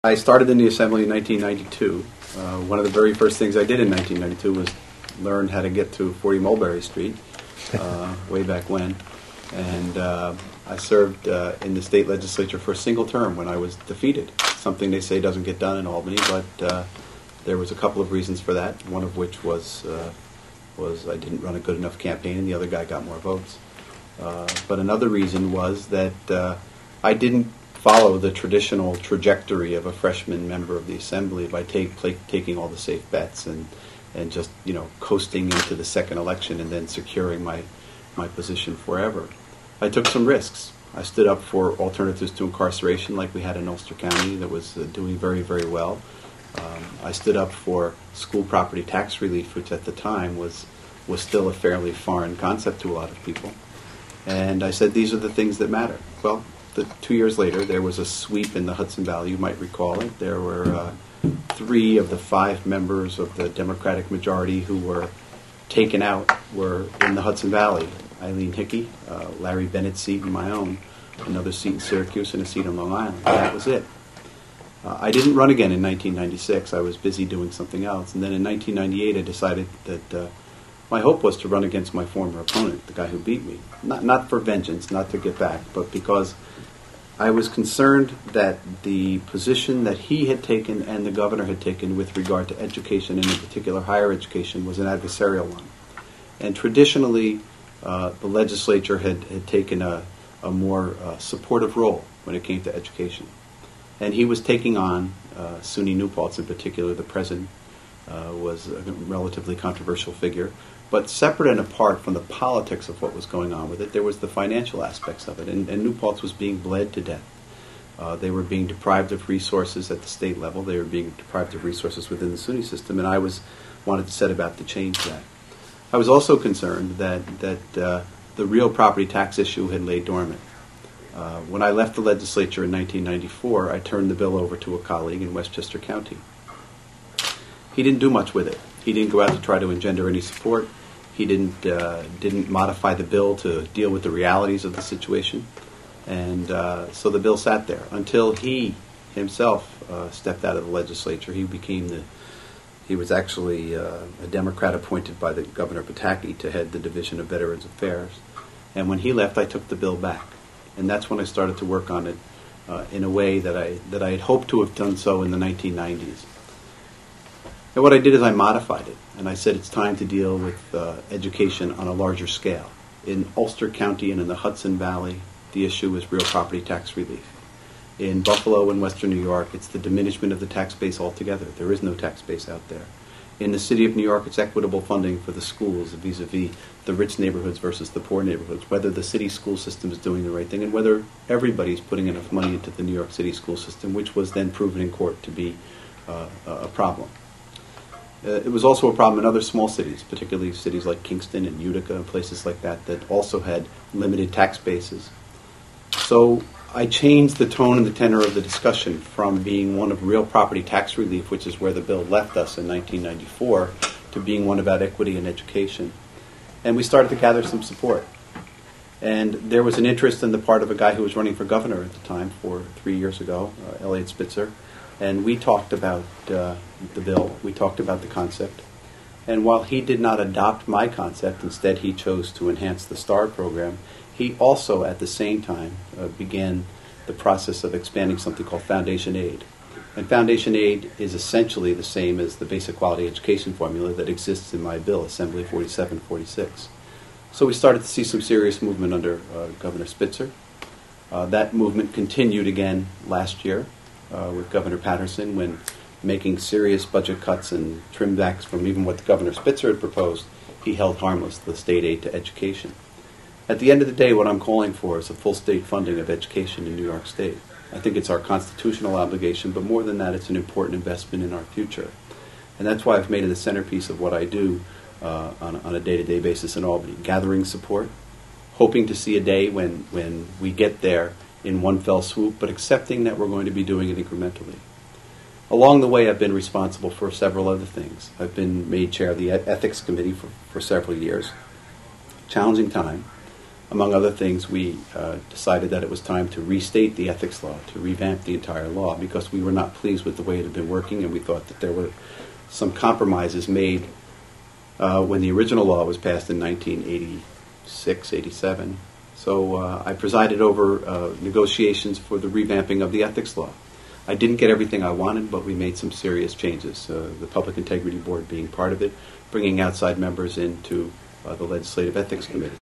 I started in the Assembly in 1992. One of the very first things I did in 1992 was learn how to get to 40 Mulberry Street, way back when. And I served in the state legislature for a single term when I was defeated, something they say doesn't get done in Albany, but there was a couple of reasons for that, one of which was I didn't run a good enough campaign and the other guy got more votes. But another reason was that I didn't follow the traditional trajectory of a freshman member of the Assembly by taking all the safe bets and just, coasting into the second election and then securing my position forever. I took some risks. I stood up for alternatives to incarceration like we had in Ulster County that was doing very, very well. I stood up for school property tax relief, which at the time was still a fairly foreign concept to a lot of people. And I said, these are the things that matter. Well, 2 years later, there was a sweep in the Hudson Valley, you might recall it. There were 3 of the 5 members of the Democratic majority who were taken out were in the Hudson Valley. Eileen Hickey, Larry Bennett's seat, and my own, another seat in Syracuse, and a seat on Long Island. And that was it. I didn't run again in 1996. I was busy doing something else. And then in 1998, I decided that my hope was to run against my former opponent, the guy who beat me. Not for vengeance, not to get back, but because I was concerned that the position that he had taken and the governor had taken with regard to education, and in particular higher education, was an adversarial one. And traditionally, the legislature had taken a more supportive role when it came to education. And he was taking on, SUNY New Paltz in particular, the president was a relatively controversial figure. But separate and apart from the politics of what was going on with it, there was the financial aspects of it. And New Paltz was being bled to death. They were being deprived of resources at the state level. They were being deprived of resources within the SUNY system. And I wanted to set about to change that. I was also concerned that the real property tax issue had laid dormant. When I left the legislature in 1994, I turned the bill over to a colleague in Westchester County. He didn't do much with it. He didn't go out to try to engender any support. He didn't modify the bill to deal with the realities of the situation. And so the bill sat there until he himself stepped out of the legislature. He was actually a Democrat appointed by the Governor Pataki to head the Division of Veterans Affairs. And when he left, I took the bill back. And that's when I started to work on it in a way that I had hoped to have done so in the 1990s. And what I did is I modified it, and I said it's time to deal with education on a larger scale. In Ulster County and in the Hudson Valley, the issue is real property tax relief. In Buffalo and Western New York, it's the diminishment of the tax base altogether. There is no tax base out there. In the city of New York, it's equitable funding for the schools vis-a-vis the rich neighborhoods versus the poor neighborhoods, whether the city school system is doing the right thing and whether everybody's putting enough money into the New York City school system, which was then proven in court to be a problem. It was also a problem in other small cities, particularly cities like Kingston and Utica and places like that also had limited tax bases. So I changed the tone and the tenor of the discussion from being one of real property tax relief, which is where the bill left us in 1994, to being one about equity and education. And we started to gather some support. And there was an interest on the part of a guy who was running for governor at the time 3 years ago, Elliot Spitzer. And we talked about the bill. We talked about the concept. And while he did not adopt my concept, instead he chose to enhance the STAR program, he also at the same time began the process of expanding something called Foundation Aid. And Foundation Aid is essentially the same as the basic quality education formula that exists in my bill, Assembly 4746. So we started to see some serious movement under Governor Spitzer. That movement continued again last year with Governor Patterson when making serious budget cuts and trim backs from even what Governor Spitzer had proposed, he held harmless the state aid to education. At the end of the day, what I'm calling for is a full state funding of education in New York State. I think it's our constitutional obligation, but more than that, it's an important investment in our future. And that's why I've made it the centerpiece of what I do on a day-to-day basis in Albany, gathering support, hoping to see a day when we get there in one fell swoop, but accepting that we're going to be doing it incrementally. Along the way, I've been responsible for several other things. I've been made chair of the Ethics Committee for several years. Challenging time. among other things, we decided that it was time to restate the ethics law, to revamp the entire law, because we were not pleased with the way it had been working, and we thought that there were some compromises made when the original law was passed in 1986, 87. So I presided over negotiations for the revamping of the ethics law. I didn't get everything I wanted, but we made some serious changes, the Public Integrity Board being part of it, bringing outside members into the Legislative Ethics Committee.